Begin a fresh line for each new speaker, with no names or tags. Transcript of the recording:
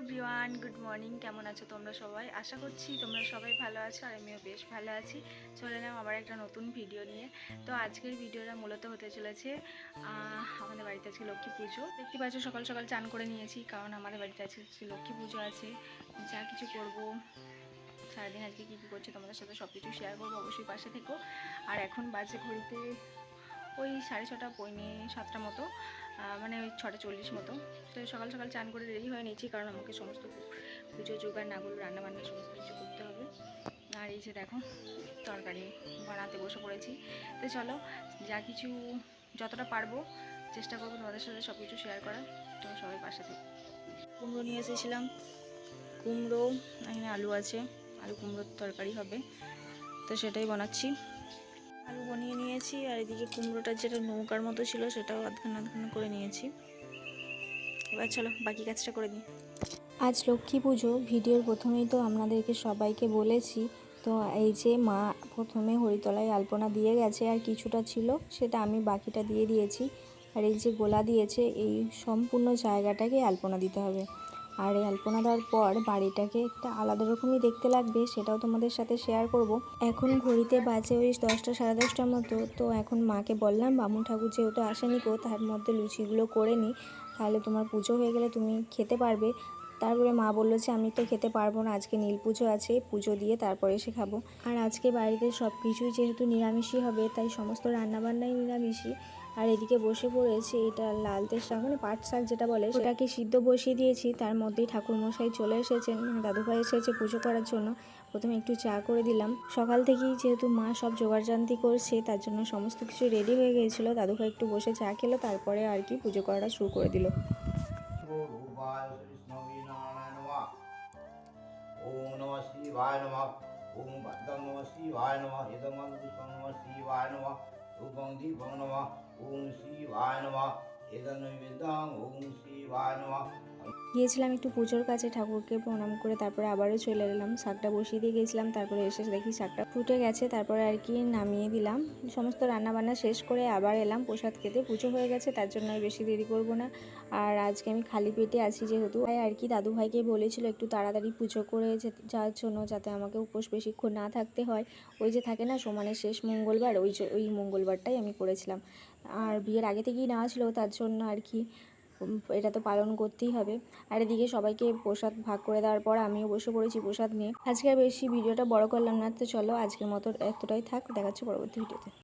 Everyone, good morning. কেমন আছো তোমরা সবাই? আশা করছি তোমরা সবাই ভালো আছো আর আমিও বেশ ভালো আছি। চলে এলাম আবার একটা নতুন ভিডিও নিয়ে। তো আজকের ভিডিওটা মূলত হতে চলেছে আমাদের বাড়িতে আজকে লক্ষ্মী পুজো। দেখতে পাচ্ছ সকাল সকাল চান করে নিয়েছি, কারণ আমাদের বাড়িতে আজকে লক্ষ্মী পুজো আছে। যা কিছু করব, সারাদিন আজকে কী কী করছি তোমাদের সাথে সব কিছু শেয়ার করবো, অবশ্যই পাশে থেকো। আর এখন বাজে ঘড়িতে ওই 6:30 পৌনে 7টা মতো, মানে ওই 6:40 মতো। তো সকাল সকাল চান করে রেডি হয়ে নিয়েছি, কারণ আমাকে সমস্ত পুজো জোগাড় নাগুলো রান্নাবান্না সমস্ত কিছু করতে হবে। আর এই যে দেখো তরকারি বানাতে বসে পড়েছি। তো চলো, যা কিছু যতটা পারবো চেষ্টা করবো তোমাদের সাথে সব কিছু শেয়ার করার। তো সবাই পাশে থেকে। কুমড়ো নিয়ে এসেছিলাম, কুমড়ো, এখানে আলু আছে, আলু কুমড়োর তরকারি হবে, তো সেটাই বানাচ্ছি। আলু বানিয়ে নিয়েছি, আর এদিকে কুমড়োটা যেটা নৌকার মতো ছিল সেটাও আধখানা আধখানা করে নিয়েছি। এবার চলো বাকি কাজটা করে নিই।
আজ লক্ষ্মী পুজো, ভিডিওর প্রথমেই তো আপনাদেরকে সবাইকে বলেছি। তো এই যে মা প্রথমে হরিতলায় আলপনা দিয়ে গেছে, আর কিছুটা ছিল সেটা আমি বাকিটা দিয়ে দিয়েছি। আর এই যে গোলা দিয়েছে, এই সম্পূর্ণ জায়গাটাকে আলপনা দিতে হবে। আর এই আলপনা দেওয়ার পর বাড়িটাকে একটা আলাদা রকমই দেখতে লাগবে, সেটাও তোমাদের সাথে শেয়ার করব। এখন ঘড়িতে বাজে ওই 10টা সাড়ে 10টার মতো। তো এখন মাকে বললাম, বামুন ঠাকুর যেহেতু আসেনি গো, তার মধ্যে লুচিগুলো করে নিই, তাহলে তোমার পুজো হয়ে গেলে তুমি খেতে পারবে। তারপরে মা বললো যে আমি তো খেতে পারবো না, আজকে নীল পুজো আছে, পুজো দিয়ে তারপরে এসে খাবো। আর আজকে বাড়িতে সব কিছুই যেহেতু নিরামিষই হবে, তাই সমস্ত রান্নাবান্নাই নিরামিষই। আর এদিকে বসে পড়েছি, এটা লালতের শাক, মানে পাট শাক যেটা বলে, ওটাকে সিদ্ধ বসিয়ে দিয়েছি। তার মধ্যেই ঠাকুরমশাই চলে এসেছেন, মানে দাদুভাই এসেছে পুজো করার জন্য। প্রথমে একটু চা করে দিলাম। সকাল থেকেই যেহেতু মা সব জোগাড়জান্তি করছে, তার জন্য সমস্ত কিছু রেডি হয়ে গিয়েছিল। দাদুভাই একটু বসে চা খেলো, তারপরে আর কি পুজো করাটা শুরু করে দিল।
ओम नमः शिवाय नमः। ओम भद्रं नमः शिवाय नमः। इदमं पुष्पं नमः शिवाय नमः। धूपं दीपं नमः। ओम शिवाय नमः। इदं नैवेद्यं ओम शिवाय नमः।
গিয়েছিলাম একটু পুজোর কাছে, ঠাকুরকে প্রণাম করে তারপরে আবারও চলে এলাম। শাকটা বসিয়ে দিয়ে গেছিলাম, তারপরে এসে দেখি শাকটা ফুটে গেছে, তারপরে আর কি নামিয়ে দিলাম। সমস্ত রান্নাবান্না শেষ করে আবার এলাম প্রসাদ খেতে। পুজো হয়ে গেছে, তার জন্য আর বেশি দেরি করব না। আর আজকে আমি খালি পেটে আছি যেহেতু, তাই আর কি দাদুভাইকে বলেছিল একটু তাড়াতাড়ি পুজো করে যাওয়ার জন্য, যাতে আমাকে উপোস বেশিক্ষণ না থাকতে হয়। ওই যে থাকে না সমানের শেষ মঙ্গলবার, ওই মঙ্গলবারটাই আমি করেছিলাম। আর বিয়ের আগে থেকেই নেওয়া ছিল, তার জন্য আর কি এটা তো পালন করতেই হবে। আর এদিকে সবাইকে প্রসাদ ভাগ করে দেওয়ার পর আমিও বসে পড়েছি প্রসাদ নিয়ে। আজকে আর বেশি ভিডিওটা বড় করলাম না, তো চলো আজকের মতো এতটাই থাক, দেখাচ্ছি পরবর্তী ভিডিওতে।